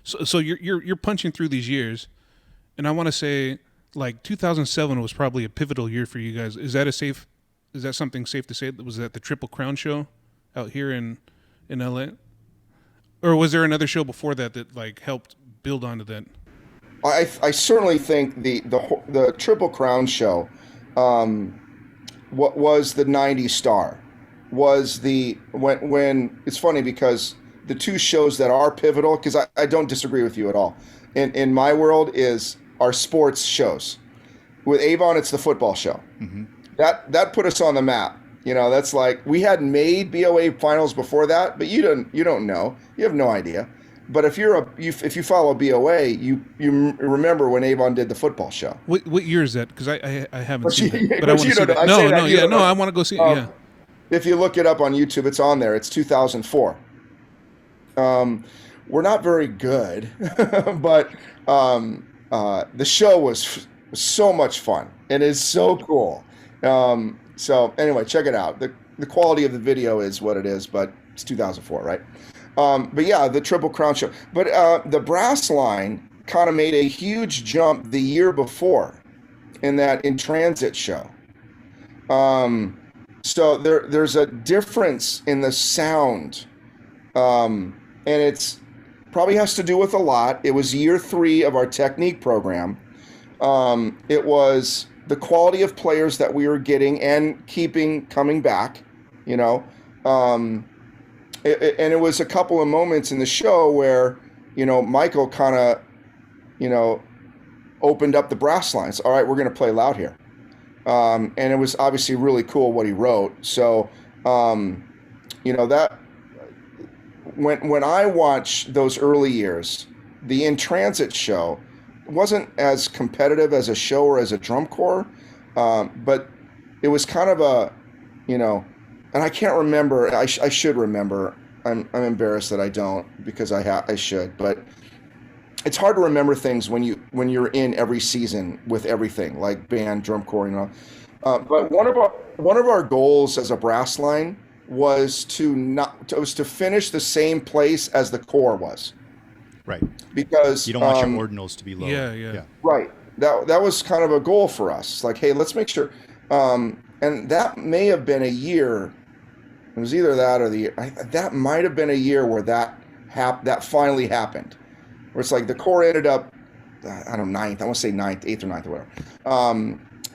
So you're punching through these years, and I want to say like 2007 was probably a pivotal year for you guys. Is that something safe to say? Was that the Triple Crown show out here in LA, or was there another show before that that like helped build onto that? I certainly think the Triple Crown show, what was the '90s star, was the when it's funny because the two shows that are pivotal, because I don't disagree with you at all, in my world is our sports shows. With Avon, it's the football show. Mm-hmm. That put us on the map. That's like we had made BOA finals before that, but you don't know. You have no idea. But if if you follow BOA, you remember when Avon did the football show. What year is that? Because I haven't But seen you, that, but I but want you to see don't know. that. I say No, that no, you yeah, don't no, know. I want to go see it. Yeah. If you look it up on YouTube, it's on there. It's 2004. We're not very good, but the show was so much fun and is so cool. So anyway, check it out. The quality of the video is what it is, but it's 2004, right? But yeah, the Triple Crown show. But the brass line kind of made a huge jump the year before in that In Transit show. So there's a difference in the sound, and it's probably has to do with a lot. It was year 3 of our technique program. It was the quality of players that we were getting and keeping coming back, you know. And it was a couple of moments in the show where, Michael kind of, opened up the brass lines. All right, we're going to play loud here. And it was obviously really cool what he wrote. So, that when I watched those early years, the In Transit show wasn't as competitive as a show or as a drum corps, but it was kind of a, and I can't remember. I should remember. I'm embarrassed that I don't because I should, but it's hard to remember things when you're in every season with everything like band, drum corps, But one of our goals as a brass line was to finish the same place as the corps was. Right. Because you don't want your ordinals to be low. Yeah. Right. That was kind of a goal for us. Like, hey, let's make sure. And that may have been a year. It was either that or the year. That might have been a year where that finally happened. Where it's like the core ended up, I don't know, ninth. I want to say ninth, eighth or ninth or whatever.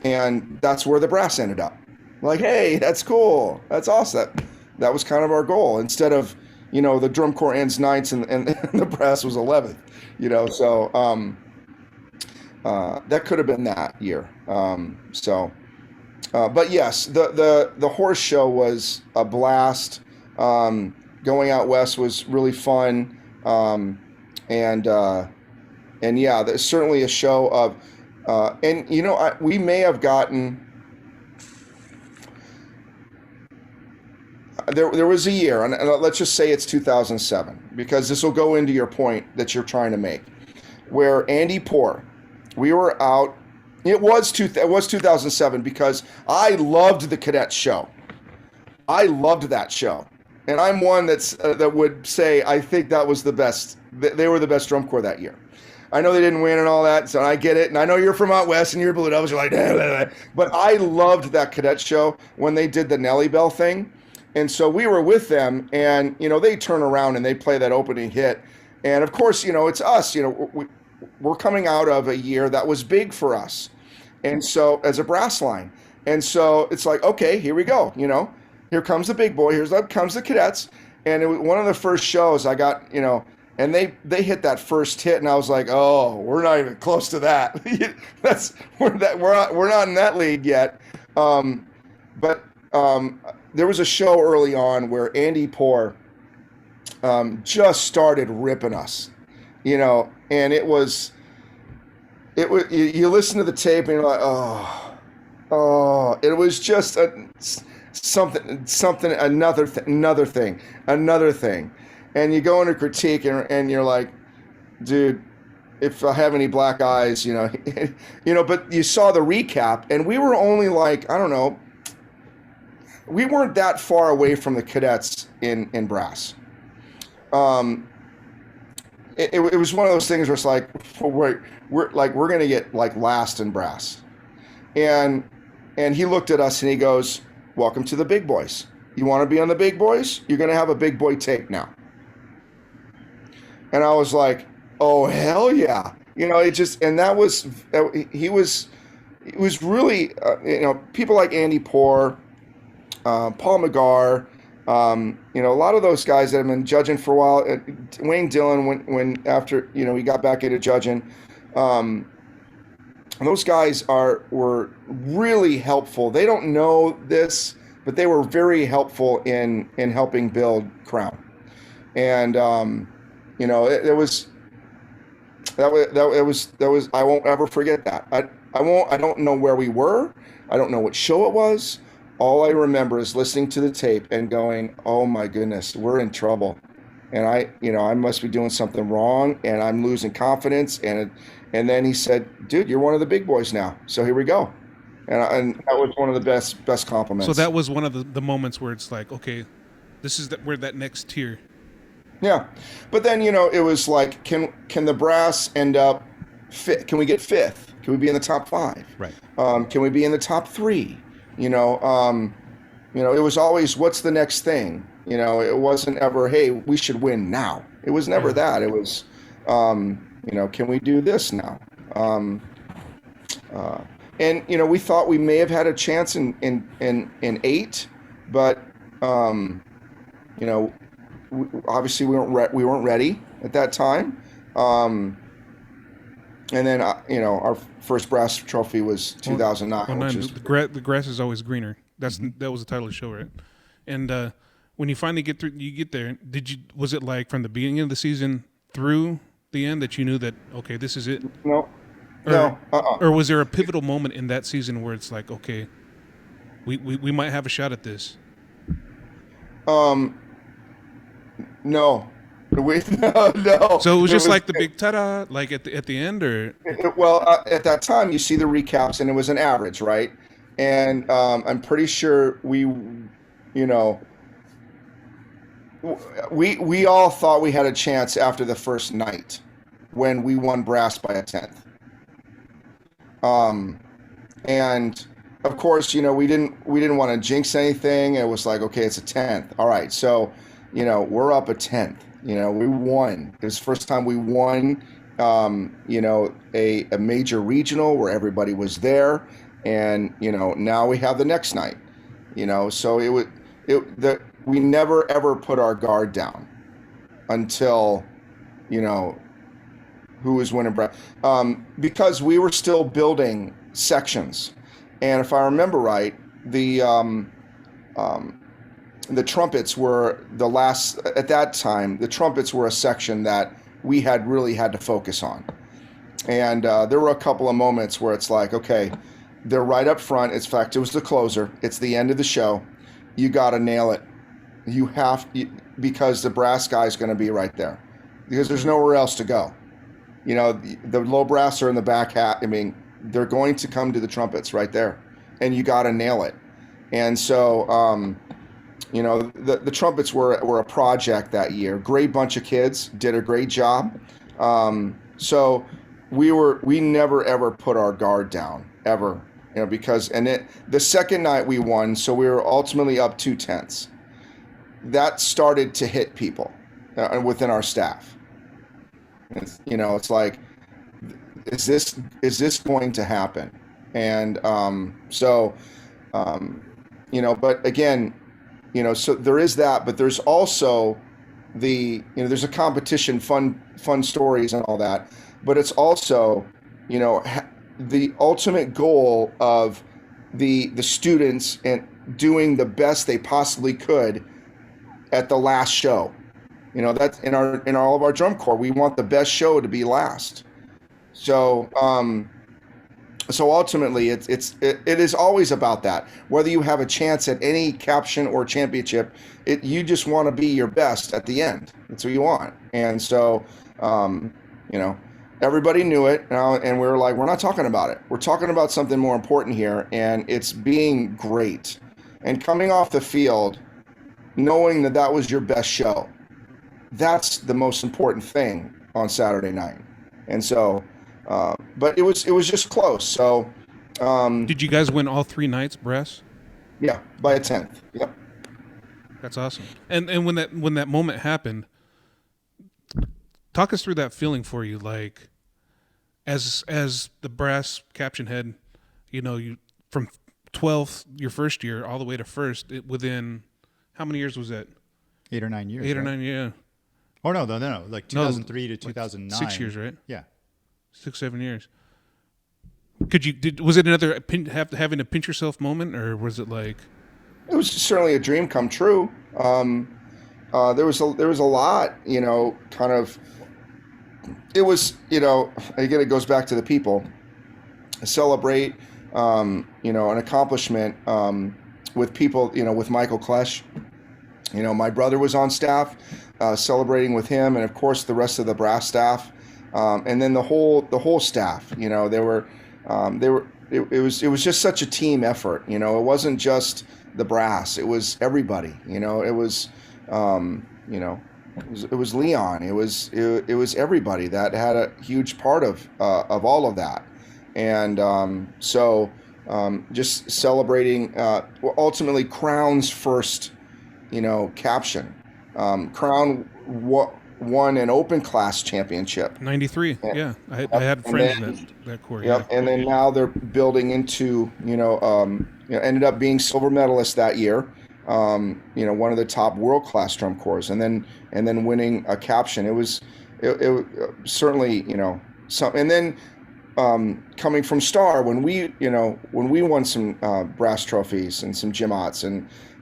And that's where the brass ended up. Like, hey, that's cool. That's awesome. That was kind of our goal. Instead of, the drum corps ends ninth and the brass was 11th. So that could have been that year. But yes, the horse show was a blast. Going out west was really fun. And yeah, there's certainly a show of, we may have gotten, there was a year, and let's just say it's 2007, because this will go into your point that you're trying to make, where Andy Poor, we were out, it was 2007, because I loved the cadet show. I loved that show. And I'm one that would say I think that was the best. They were the best drum corps that year. I know they didn't win and all that, so I get it. And I know you're from out west and you're Blue Devils. You're like, blah, blah, blah. But I loved that cadet show when they did the Nelly Bell thing. And so we were with them, and they turn around and they play that opening hit. And of course, it's us. We're coming out of a year that was big for us, and so as a brass line. And so it's like, okay, here we go. Here comes the big boy. Comes the cadets. And it was one of the first shows I got, and they hit that first hit, and I was like, oh, we're not even close to that. We're not in that league yet. But there was a show early on where Andy Poor just started ripping us, and it was you listen to the tape and you're like, oh, it was just something, another thing. And you go into critique and you're like, dude, if I have any black eyes, but you saw the recap, and we were only like, I don't know, we weren't that far away from the cadets in brass. it was one of those things where it's like we're gonna get like last in brass, and he looked at us and he goes, "Welcome to the big boys. You want to be on the big boys? You're gonna have a big boy tape now." And I was like, "Oh hell yeah!" It just, and that was he was. It was really, people like Andy Poor, Paul McGar, a lot of those guys that have been judging for a while. Wayne Dillon, when after he got back into judging, those guys were really helpful. They don't know this, but they were very helpful in helping build Crown, and it was I won't ever forget that. I don't know where we were. I don't know what show it was. All I remember is listening to the tape and going, "Oh my goodness, we're in trouble." And I must be doing something wrong and I'm losing confidence. And then he said, "Dude, you're one of the big boys now. So here we go." And that was one of the best compliments. So that was one of the moments where it's like, okay, this is we're that next tier. Yeah. But then, it was like, can the brass end up fifth? Can we get fifth? Can we be in the top 5? Right. Can we be in the top 3? It was always, what's the next thing? It wasn't ever, hey, we should win now. It was never that. It was, can we do this now? And we thought we may have had a chance in 8, but obviously we weren't ready at that time. And then our first brass trophy was 2009. Which is the grass is always greener. That was the title of the show, right? And when you finally get there, was it like from the beginning of the season through the end that you knew that, okay, this is it? No. Or was there a pivotal moment in that season where it's like, okay, we might have a shot at this? No. No. So it was just like the big ta-da, like at the end, or? Well, at that time, you see the recaps, and it was an average, right? And I'm pretty sure we all thought we had a chance after the first night when we won brass by a 10th. And of course, we didn't want to jinx anything. It was like, okay, it's a 10th. All right, so we're up a 10th. We won. It was the first time we won, a major regional where everybody was there, and now we have the next night. So we never ever put our guard down until, who was winning brass, because we were still building sections, and if I remember right, the trumpets were the last, at that time, the trumpets were a section that we really had to focus on. And there were a couple of moments where it's like, okay, they're right up front. In fact, it was the closer. It's the end of the show. You got to nail it. Because the brass guy is going to be right there. Because there's nowhere else to go. The low brass are in the back hat. I mean, they're going to come to the trumpets right there. And you got to nail it. And so, the trumpets were a project that year. Great bunch of kids, did a great job. So we never ever put our guard down, ever. Because the second night we won, so we were ultimately up 2/10. That started to hit people within our staff. It's like, is this going to happen? And but again, so there is that, but there's also there's a competition, fun stories and all that, but it's also, the ultimate goal of the students and doing the best they possibly could at the last show. That's in all of our drum corps. We want the best show to be last. So ultimately, it is always about that. Whether you have a chance at any caption or championship, you just want to be your best at the end. That's what you want. And so, everybody knew it, and we were like, we're not talking about it. We're talking about something more important here, and it's being great. And coming off the field, knowing that was your best show, that's the most important thing. on Saturday night, and so, but it was just close. So, Did you guys win all 3 nights, brass? yeah, by a tenth. Yep. That's awesome. And when that moment happened, talk us through that feeling for you, like as the brass caption head, you from 12th your first year all the way to first, within how many years was that? 8 or 9 years. 8 or right? 9, yeah. Or no, like 2003 to 2009. 6 years, right? Yeah. 6-7 years. Was it another having a pinch yourself moment, or was it like? It was certainly a dream come true. There was a lot, kind of. It was, again, it goes back to the people. Celebrate, an accomplishment with people, with Michael Klesch. My brother was on staff, celebrating with him, and of course the rest of the brass staff, and then the whole staff. It was just such a team effort. It wasn't just the brass; it was everybody. It was Leon. It was everybody that had a huge part of all of that, and just celebrating. Ultimately, Crown's first, caption. Crown won an open class championship. 93. Yeah, I had friends in that corps. Yep. Yeah. And then now they're building into, ended up being silver medalist that year. One of the top world class drum corps, and then winning a caption. It was certainly, some. And then coming from Star, when we won some brass trophies and some Jim-Otts,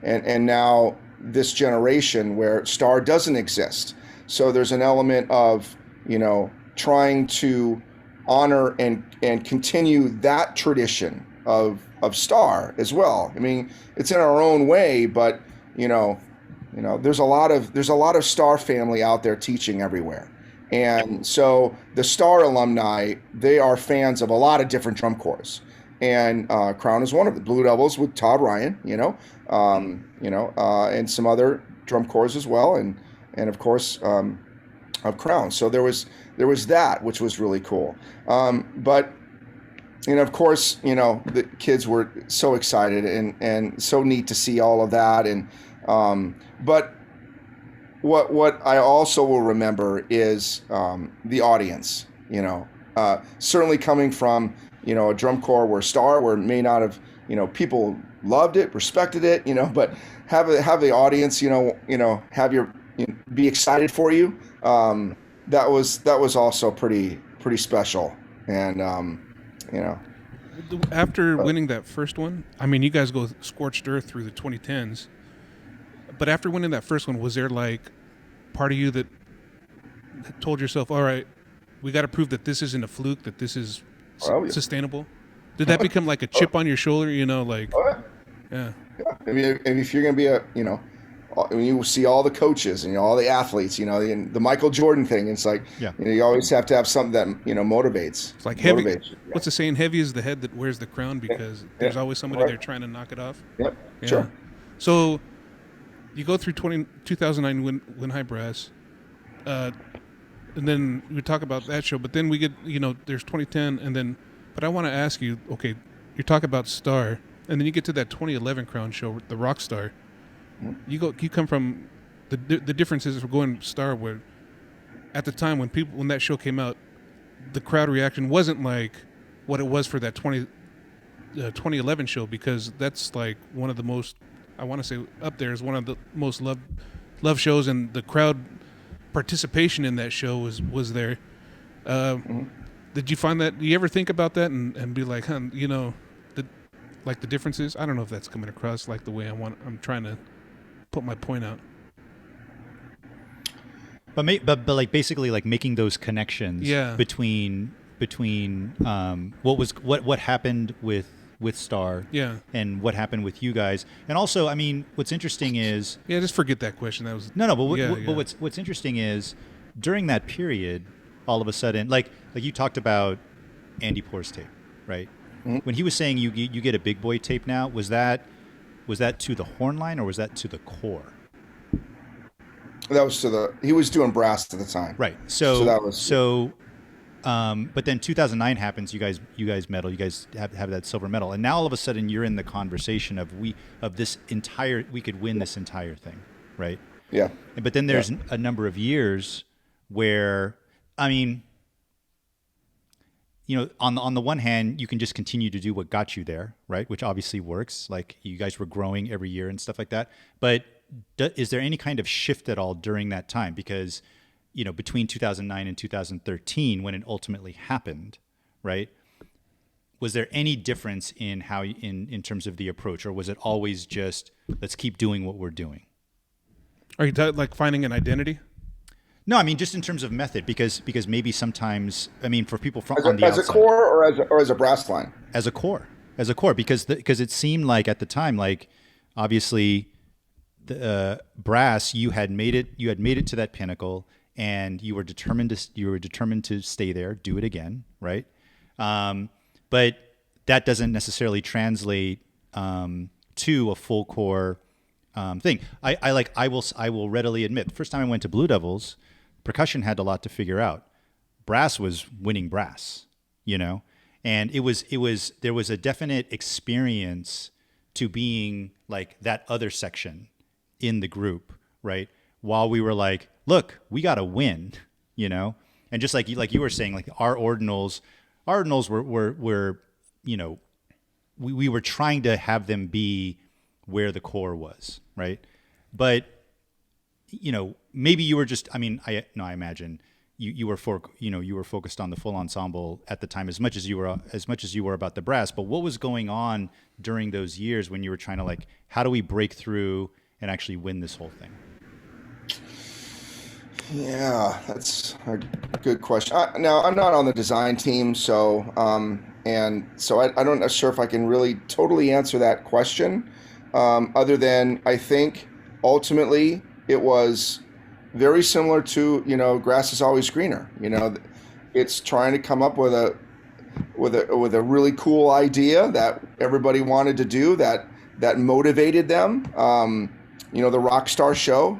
and now this generation where Star doesn't exist. So there's an element of, trying to honor and continue that tradition of Star as well. I mean, it's in our own way, but there's a lot of Star family out there teaching everywhere. And so the Star alumni, they are fans of a lot of different drum corps. And Crown is one of the Blue Devils with Todd Ryan, and some other drum corps as well, and of course of Crown. So there was that, which was really cool. But of course, the kids were so excited and so neat to see all of that. And but what I also will remember is the audience. Certainly coming from a drum corps where it may not have, people loved it, respected it, but have the audience, be excited for you. That was also pretty special. And after winning that first one, I mean, you guys go scorched earth through the 2010s. But after winning that first one, was there like part of you that told yourself, all right, we got to prove that this isn't a fluke, that this is sustainable? Did that become like a chip on your shoulder, Yeah. I mean, if you're going to be when you see all the coaches and all the athletes, the Michael Jordan thing, it's like, you always have to have something that, motivates. It's like heavy. What's the saying? Heavy is the head that wears the crown, because there's always somebody there trying to knock it off. Yep. Yeah. Sure. So you go through 2009 win high brass, and then we talk about that show, but then we get, there's 2010, and then, but I want to ask you, okay, you talk about Star, and then you get to that 2011 Crown show, the Rock Star. You come from the differences for going Star, where at the time when that show came out, the crowd reaction wasn't like what it was for that 2011 show, because that's like one of the most, I want to say up there is one of the most loved shows, and the crowd participation in that show was there. Did you find that? Do you ever think about that and be like, like the differences? I don't know if that's coming across like the way I'm trying to put my point out. But like basically like making those connections between what happened with Star and what happened with you guys. And also, I mean, what's interesting is just forget that question. That was but what's interesting is during that period, all of a sudden, like you talked about Andy Poor's tape, right? Mm-hmm. When he was saying you get a big boy tape now, was that to the horn line or was that to the core? That was he was doing brass at the time. Right. So that was But then 2009 happens. You guys medal. You guys have that silver medal, and now all of a sudden you're in the conversation of we could win this entire thing, right? Yeah. But then there's a number of years where, I mean, on the one hand, you can just continue to do what got you there, right? Which obviously works. Like you guys were growing every year and stuff like that. But is there any kind of shift at all during that time? Because between 2009 and 2013, when it ultimately happened, right? Was there any difference in how, in terms of the approach, or was it always just let's keep doing what we're doing? Are you like finding an identity? No, I mean just in terms of method, because maybe sometimes, I mean, for people from on the outside, as a core or as a brass line, as a core, because it seemed like at the time, like obviously the brass, you had made it to that pinnacle. And you were determined to stay there, do it again, right? But that doesn't necessarily translate to a full core thing. I will readily admit, the first time I went to Blue Devils, percussion had a lot to figure out. Brass was winning brass, and there was a definite experience to being like that other section in the group, right? While we were like, look, we got to win, and just like you were saying, like our ordinals were, we were trying to have them be where the core was, right? But, maybe you were just, I mean, I imagine you were focused on the full ensemble at the time as much as you were about the brass. But what was going on during those years when you were trying to like, how do we break through and actually win this whole thing? Yeah, that's a good question. Now, I'm not on the design team, so I don't know sure if I can really totally answer that question. Other than I think ultimately it was very similar to grass is always greener. It's trying to come up with a really cool idea that everybody wanted to do that motivated them. The Rockstar show,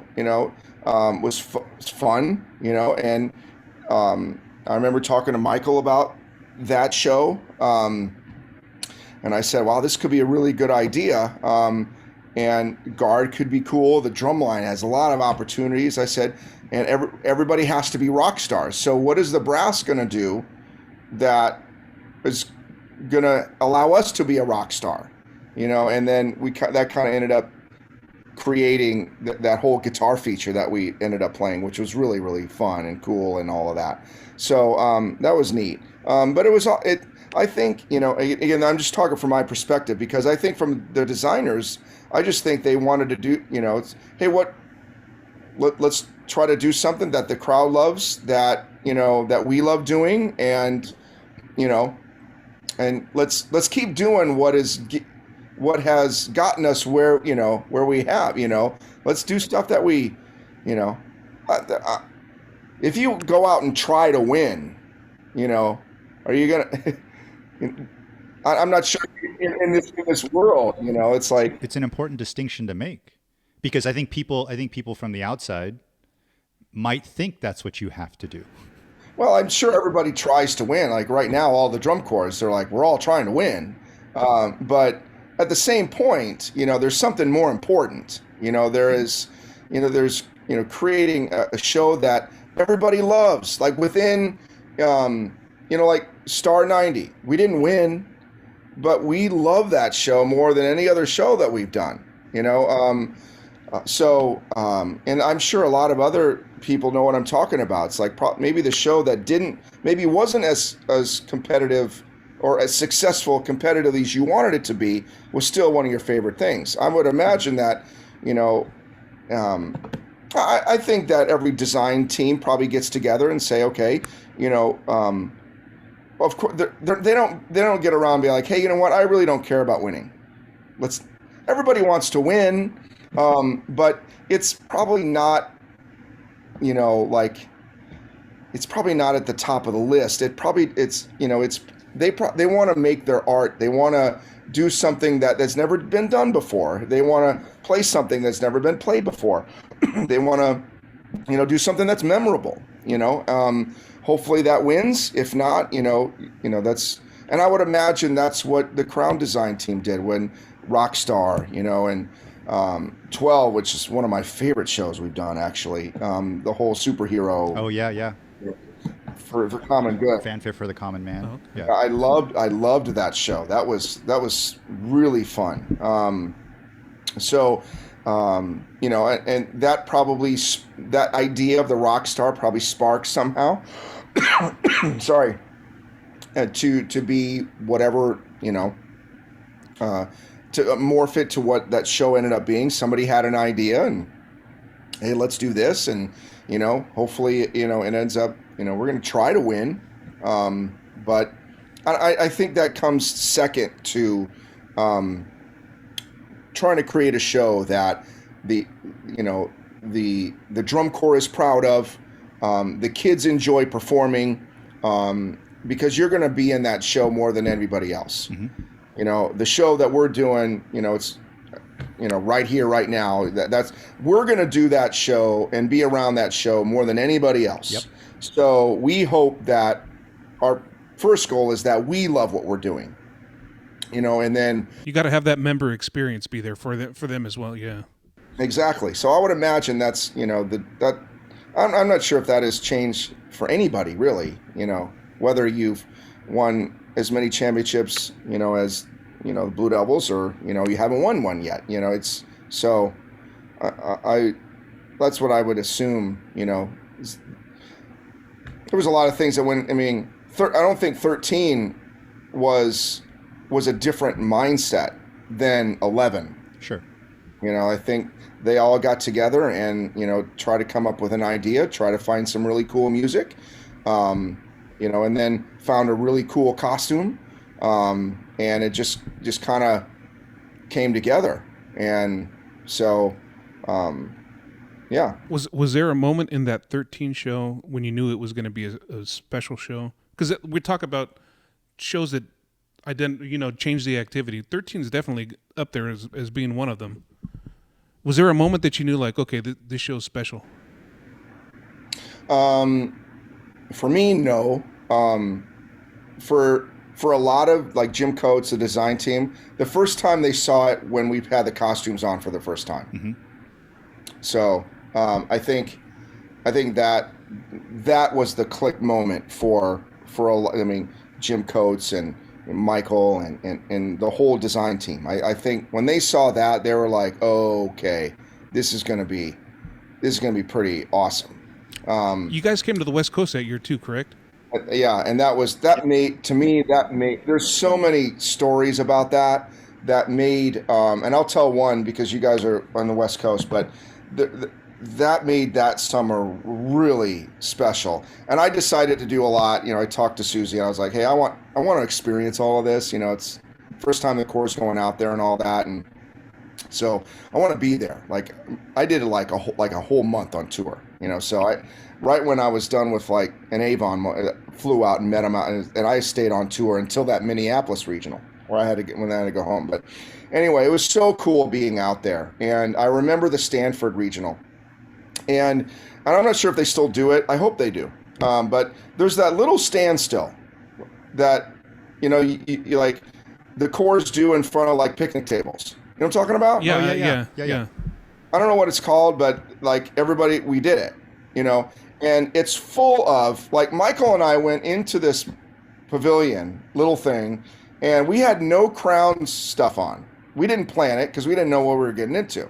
was fun, and I remember talking to Michael about that show, and I said, wow, this could be a really good idea, and guard could be cool. The drum line has a lot of opportunities, I said, and everybody has to be rock stars. So what is the brass going to do that is going to allow us to be a rock star? And then that kind of ended up creating that whole guitar feature that we ended up playing, which was really, really fun and cool and all of that. So that was neat. But I think, again, I'm just talking from my perspective, because I think from the designers, I just think they wanted to do, hey, let's try to do something that the crowd loves, that we love doing, and let's keep doing what has gotten us where we have. Let's do stuff that we, if you go out and try to win, are you gonna? I'm not sure in this world. It's like it's an important distinction to make, because I think people from the outside might think that's what you have to do. Well, I'm sure everybody tries to win. Like right now, all the drum corps, they're like, we're all trying to win, but at the same point, there's something more important. There's creating a show that everybody loves. Like within, like Star 90, we didn't win, but we love that show more than any other show that we've done. And I'm sure a lot of other people know what I'm talking about. It's like maybe the show that wasn't as competitive or as successful competitively as you wanted it to be was still one of your favorite things. I would imagine that, I think that every design team probably gets together and say, okay, of course they don't get around and be like, hey, you know what? I really don't care about winning. Everybody wants to win, but it's probably not, it's probably not at the top of the list. They want to make their art. They want to do something that's never been done before. They want to play something that's never been played before. They want to do something that's memorable. Hopefully that wins. If not, that's. And I would imagine that's what the Crown Design team did when Rockstar, and 12, which is one of my favorite shows we've done, actually. The whole superhero. Oh yeah. For common good. Fanfare for the common man. Oh, okay. Yeah. I loved that show. That was really fun. And that probably, that idea of the Rockstar probably sparked somehow. Sorry. To be whatever, to morph it to what that show ended up being. Somebody had an idea and, hey, let's do this. And, hopefully, it ends up, we're going to try to win. But I think that comes second to trying to create a show that the drum corps is proud of, the kids enjoy performing, because you're going to be in that show more than anybody else. Mm-hmm. The show that we're doing, it's, right here, right now, that's, we're going to do that show and be around that show more than anybody else. Yep. So we hope that our first goal is that we love what we're doing, and then You got to have that member experience be there for them as well. Yeah. exactly. So I would imagine that's, that I'm not sure if that has changed for anybody really, whether you've won as many championships, as, the Blue Devils, or, you haven't won one yet, it's so I that's what I would assume, there was a lot of things that went, I don't think 13 was a different mindset than 11. Sure. I think they all got together and, try to come up with an idea, try to find some really cool music, and then found a really cool costume. And it just kind of came together. And so, yeah. Was there a moment in that 13 show when you knew it was going to be a special show? Because we talk about shows that change the activity. 13 is definitely up there as being one of them. Was there a moment that you knew, like, okay, this show's special? For me, no. For a lot of, like, Jim Coates, the design team, the first time they saw it when we had the costumes on for the first time. Mm-hmm. So I think that was the click moment for Jim Coates and Michael and the whole design team. I think when they saw that, they were like, oh, okay, this is going to be pretty awesome. You guys came to the West Coast that year too, correct? Yeah, and that made there's so many stories about that made, and I'll tell one because you guys are on the West Coast, but that made that summer really special. And I decided to do a lot. I talked to Susie and I was like, hey, I want to experience all of this. It's first time the Corps is going out there and all that, and so I want to be there. Like, I did like a whole month on tour. So right when I was done with like an Avon, flew out and met him out, and I stayed on tour until that Minneapolis regional where I had to go home. But anyway, it was so cool being out there. And I remember the Stanford regional, and I'm not sure if they still do it. I hope they do. But there's that little standstill that you like the Corps do in front of like picnic tables. You know what I'm talking about? Yeah. I don't know what it's called, but like everybody, we did it, and it's full of, like, Michael and I went into this pavilion little thing, and we had no Crown stuff on. We didn't plan it because we didn't know what we were getting into.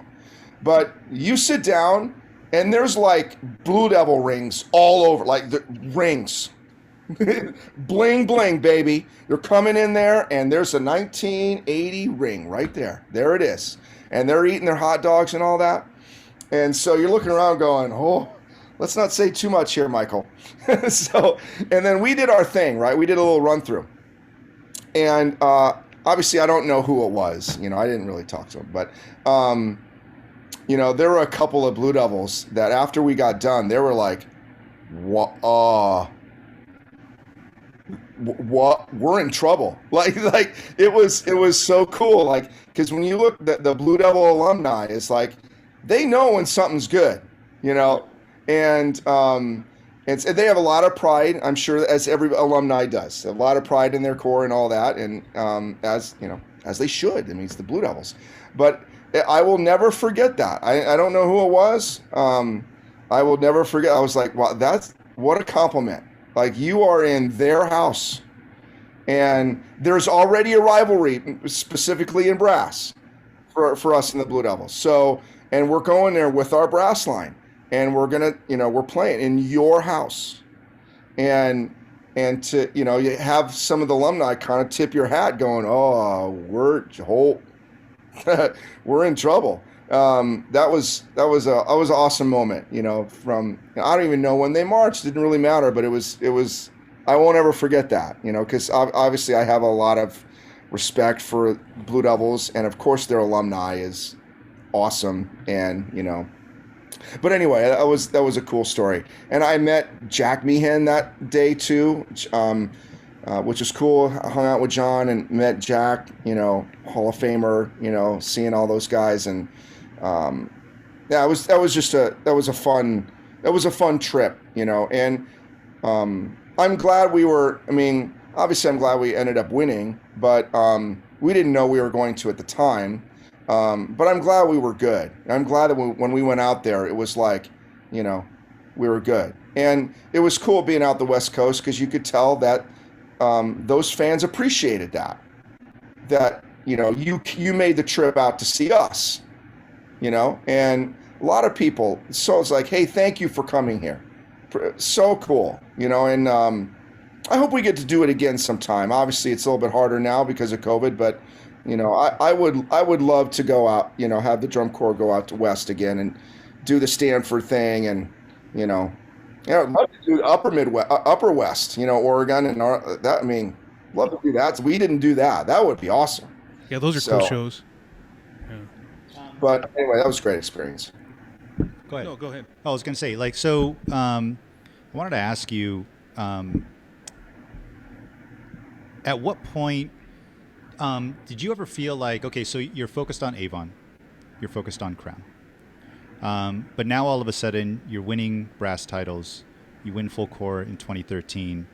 But you sit down and there's like Blue Devil rings all over, like the rings. Bling, bling, baby. You're coming in there and there's a 1980 ring right there. There it is. And they're eating their hot dogs and all that. And so you're looking around going, oh, let's not say too much here, Michael. And then we did our thing, right? We did a little run through. And obviously I don't know who it was. I didn't really talk to him. But, there were a couple of Blue Devils that after we got done, they were like, what? We're in trouble. Like it was so cool. Like, because when you look at the Blue Devil alumni, it's like they know when something's good, And they have a lot of pride, I'm sure, as every alumni does, a lot of pride in their core and all that, and as you know, as they should. I mean, it's the Blue Devils, but I will never forget that. I don't know who it was. I will never forget. I was like, wow, that's what a compliment. Like, you are in their house, and there's already a rivalry, specifically in brass, for us in the Blue Devils. So, and we're going there with our brass line, and we're gonna, we're playing in your house, and to, you have some of the alumni kind of tip your hat, going, oh, we're in trouble. That was an awesome moment, from, I don't even know when they marched, didn't really matter, but it was, I won't ever forget that, because obviously I have a lot of respect for Blue Devils, and of course their alumni is awesome, and but anyway, that was a cool story. And I met Jack Meehan that day too, which was cool. I hung out with John and met Jack, Hall of Famer, seeing all those guys, and that was a fun trip, and I'm glad we were. I mean, obviously, I'm glad we ended up winning, but we didn't know we were going to at the time. But I'm glad we were good. I'm glad that when we went out there, it was like, we were good. And it was cool being out the West Coast, because you could tell that those fans appreciated that, you made the trip out to see us, and a lot of people. So it's like, hey, thank you for coming here. So cool, and I hope we get to do it again sometime. Obviously, it's a little bit harder now because of COVID, but I would love to go out, have the drum corps go out to West again and do the Stanford thing, and I'd love to do Upper West, Oregon, and that. I mean, love to do that. So we didn't do that. That would be awesome. Yeah, those are cool shows. Yeah. But anyway, that was a great experience. Go ahead. No, go ahead. I was going to say, I wanted to ask you, at what point did you ever feel like, okay, so you're focused on Avon, you're focused on Crown, but now all of a sudden you're winning brass titles, you win full core in 2013.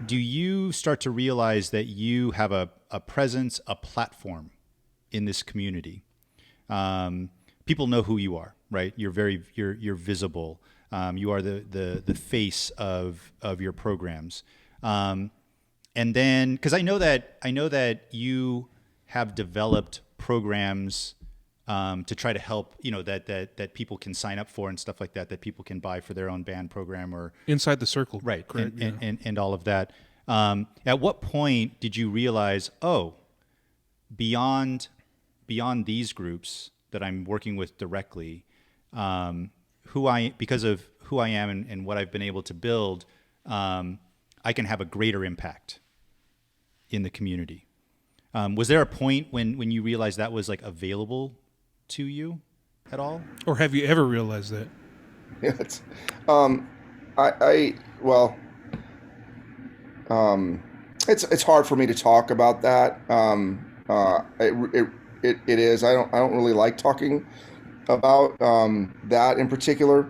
Do you start to realize that you have a presence, a platform in this community? People know who you are, right? You're visible. You are the face of your programs. And then, because I know that you have developed programs to try to help, that people can sign up for and stuff like that people can buy for their own band program or Inside the Circle, right? Correct, And all of that. At what point did you realize, beyond these groups that I'm working with directly, because of who I am and what I've been able to build, I can have a greater impact in the community? Was there a point when you realized that was like available to you at all? Or have you ever realized that? Yeah, it's, it's hard for me to talk about that. It is. I don't really like talking about that in particular.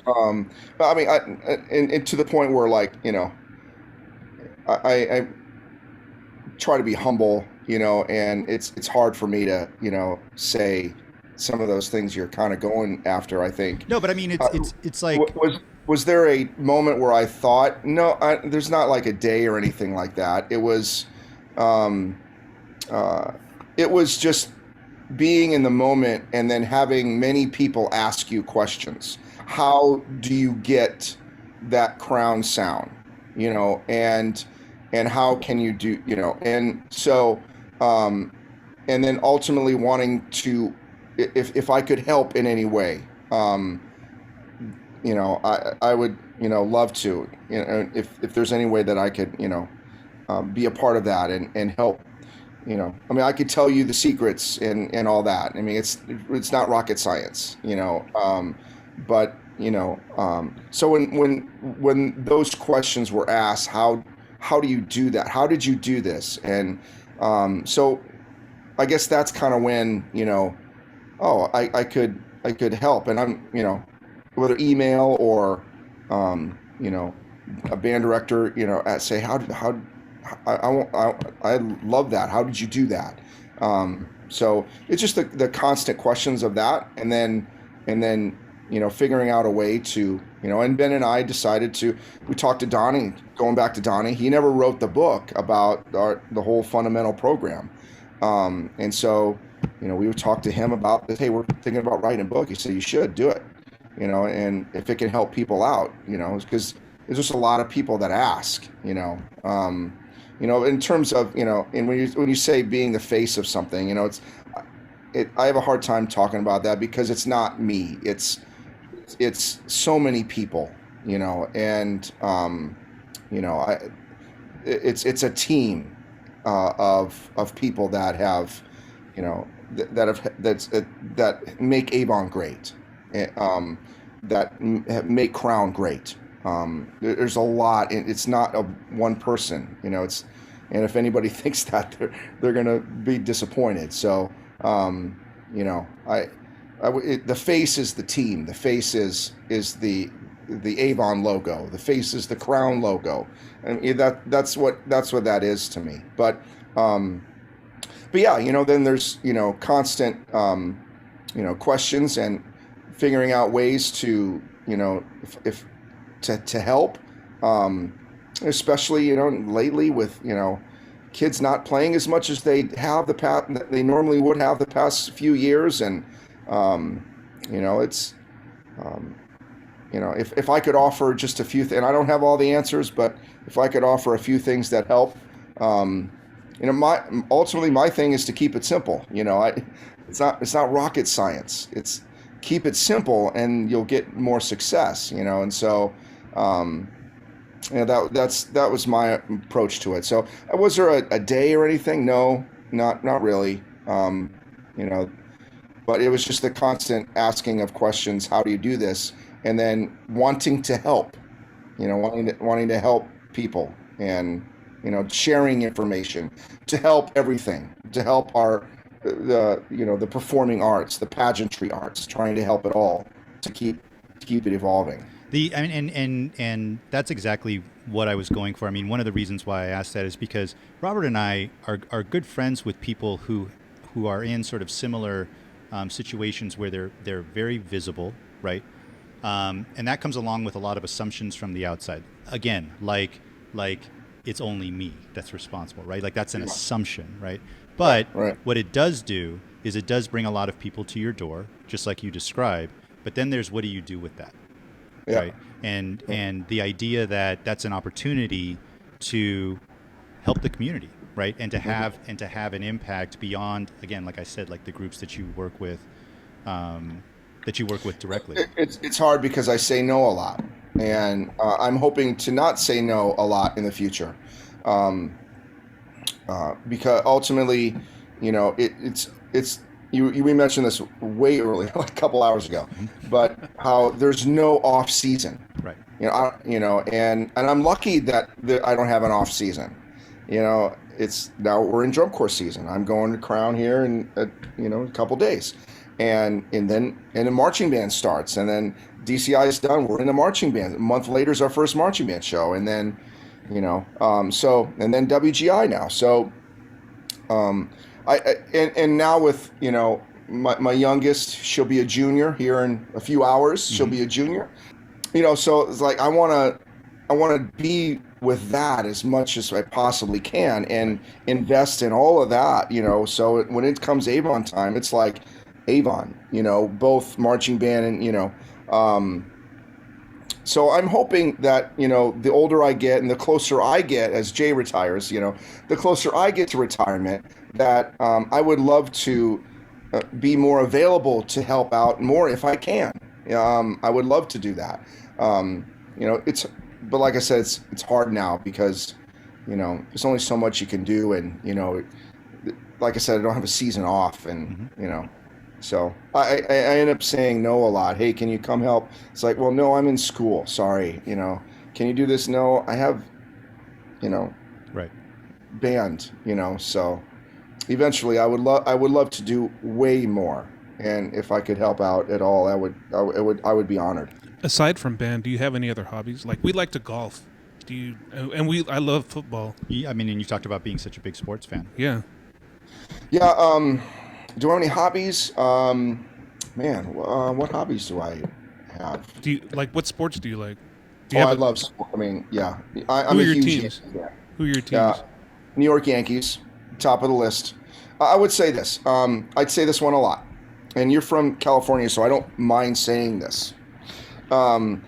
But I mean, and to the point where, like, I try to be humble, and it's hard for me to, say some of those things you're kind of going after, I think. No, but I mean, it's like, was there a moment where I thought, no, there's not like a day or anything like that. It was just being in the moment, and then having many people ask you questions. How do you get that Crown sound, and how can you do, and so, and then ultimately wanting to, if I could help in any way, I would, love to, if there's any way that I could, be a part of that and help, I mean, I could tell you the secrets and all that. I mean, it's not rocket science, but, so when those questions were asked, how do you do that? How did you do this? And so I guess that's kind of when, I could I could help, and I'm, whether email or, you know, a band director, at say how I love that. How did you do that? So it's just the constant questions of that, and then figuring out a way to, and Ben and I decided to, we talked to Donnie, going back to Donnie. He never wrote the book about the whole fundamental program. And so, we would talk to him about this. Hey, we're thinking about writing a book. He said, you should do it, and if it can help people out, because there's just a lot of people that ask, in terms of, and when you say being the face of something, I have a hard time talking about that because it's not me. It's so many people, and it's a team of people that have, that make Avon great, that make Crown great. There's a lot. It's not a one person, and if anybody thinks that, they're gonna be disappointed. So, the face is the team. The face is the Avon logo. The face is the Crown logo, and that's what that is to me. But yeah, then there's constant questions and figuring out ways to if to help, especially lately with kids not playing as much as they have they normally would have the past few years, and it's if I could offer just a few and I don't have all the answers, but if I could offer a few things that help, ultimately my thing is to keep it simple. It's not rocket science. It's keep it simple and you'll get more success. And so that was my approach to it. So was there a day or anything? No, not really. But it was just the constant asking of questions. How do you do this? And then wanting to help, wanting to help people, and sharing information to help everything, to help the performing arts, the pageantry arts, trying to help it all to keep it evolving. And that's exactly what I was going for. I mean, one of the reasons why I asked that is because Robert and I are good friends with people who are in sort of similar situations where they're very visible, right? And that comes along with a lot of assumptions from the outside. Again, like it's only me that's responsible, right? Like that's an assumption, right? But what it does do is it does bring a lot of people to your door, just like you described. But then there's what do you do with that? Yeah. Right. And the idea that that's an opportunity to help the community, right? And to have an impact beyond, again, like I said, like the groups that you work with, directly. It's hard because I say no a lot, and I'm hoping to not say no a lot in the future, because ultimately, we mentioned this way earlier, like a couple hours ago, but how there's no off season, right? And I'm lucky that I don't have an off season. It's now we're in drum corps season. I'm going to Crown here in a couple days, and then the marching band starts, and then DCI is done. We're in the marching band. A month later is our first marching band show, and then and then WGI now. So and now with my youngest, she'll be a junior here in a few hours. She'll be a junior. So it's like I want to be with that as much as I possibly can and invest in all of that. So when it comes Avon time, it's like Avon. Both marching band and So I'm hoping that, the older I get and the closer I get as Jay retires, the closer I get to retirement, that I would love to be more available to help out more if I can. I would love to do that. But like I said, it's hard now because, there's only so much you can do. And, like I said, I don't have a season off and, so I end up saying no a lot. Hey, can you come help? It's like, well, no, I'm in school. Sorry. Can you do this? No, I have, right. band, so eventually I would love to do way more. and if I could help out at all, I would be honored. Aside from band, do you have any other hobbies? Like, we like to golf. Do you? And I love football. I mean, and you talked about being such a big sports fan. Yeah. Yeah. Do I have any hobbies? What hobbies do I have? Do you like, what sports do you like? Do you I have love sport. I mean, yeah. I'm Who a are your huge teams? Yankee fan. Who are your teams? Yeah. New York Yankees, top of the list. I would say this. I'd say this one a lot. And you're from California, so I don't mind saying this. I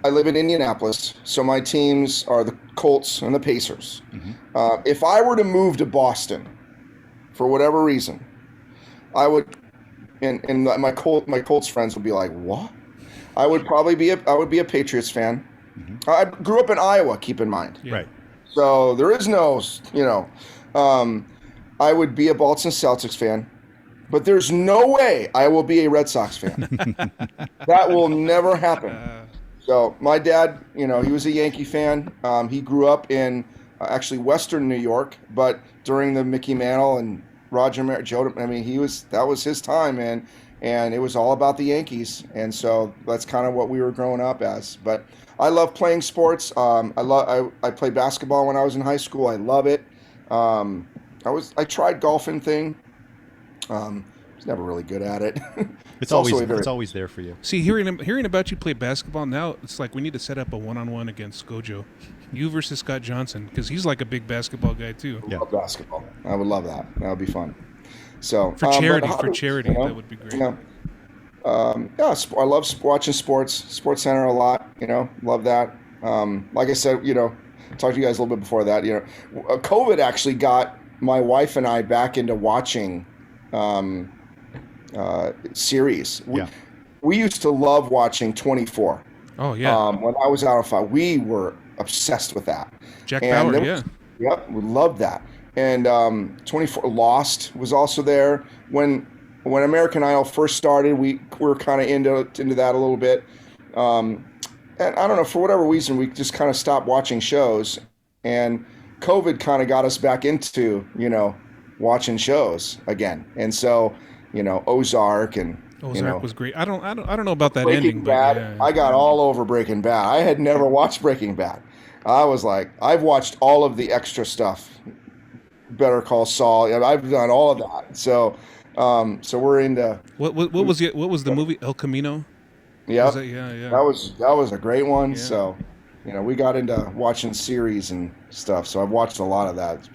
live in Indianapolis, so my teams are the Colts and the Pacers. Mm-hmm. If I were to move to Boston, for whatever reason, I would, and my Colts friends would be like, "What?" I would probably be a Patriots fan. Mm-hmm. I grew up in Iowa. Keep in mind, Yeah. Right. so there is no, I would be a Boston Celtics fan. But there's no way I will be a Red Sox fan. That will never happen. So my dad, he was a Yankee fan. He grew up in actually Western New York, but during the Mickey Mantle and Joe, that was his time, man. And it was all about the Yankees. And so that's kind of what we were growing up as. But I love playing sports. I played basketball when I was in high school. I love it. I tried golfing thing. Was never really good at it. It's always there for you. See, hearing about you play basketball now, it's like we need to set up a one-on-one against Gojo, you versus Scott Johnson, because he's like a big basketball guy too. I love basketball. I would love that. That would be fun. So For charity, you know, that would be great. I love watching Sports Center a lot. Love that. Like I said, talked to you guys a little bit before that. COVID actually got my wife and I back into watching series. We used to love watching 24. Oh yeah. When I was out of five, we were obsessed with that. Jack Bauer, yeah. Yep, we loved that. And 24 Lost was also there. When American Idol first started, we were kind of into that a little bit. And I don't know, for whatever reason, we just kind of stopped watching shows. And COVID kind of got us back into, watching shows again. And so, Ozark and Ozark was great. I don't know about that Breaking ending, Bad. but yeah. I got all over Breaking Bad. I had never watched Breaking Bad. I was like, I've watched all of the extra stuff. Better Call Saul. I've done all of that. So we're into. What was the movie El Camino? Yeah. Yeah. That was a great one. Yeah. So, we got into watching series and stuff. So I've watched a lot of that. It's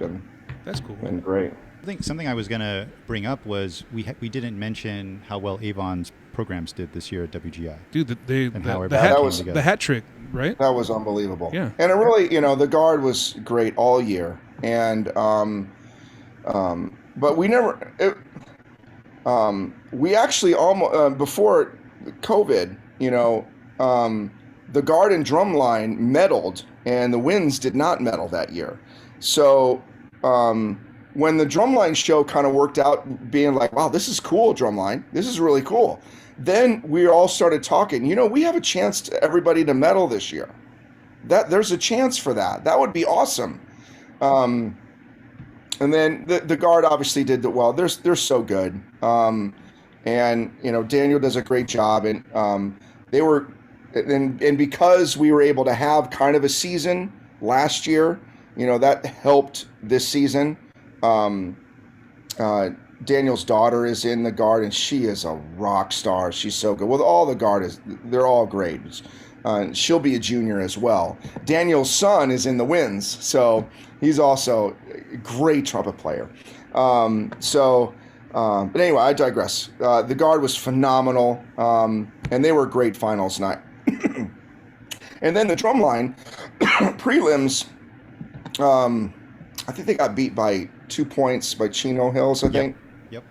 That's cool. been great. I think something I was going to bring up was we didn't mention how well Avon's programs did this year at WGI. Dude, the hat trick, right? That was unbelievable. Yeah. And it really, the guard was great all year. And but we never we actually almost before COVID, the guard and drum line medaled and the Winds did not medal that year. So when the drumline show kind of worked out being like, wow, this is cool, drumline. This is really cool. Then we all started talking, we have a chance to everybody to medal this year. There's a chance for that. That would be awesome. And then the guard obviously did well. They're so good. And Daniel does a great job. And they were, and because we were able to have kind of a season last year, that helped this season. Daniel's daughter is in the guard, and she is a rock star. She's so good. Well, all the guard they're all great. She'll be a junior as well. Daniel's son is in the Winds, so he's also a great trumpet player. But anyway, I digress. The guard was phenomenal, and they were a great finals night. And then the drumline prelims, I think they got beat by 2 points by Chino Hills, I think. Yep.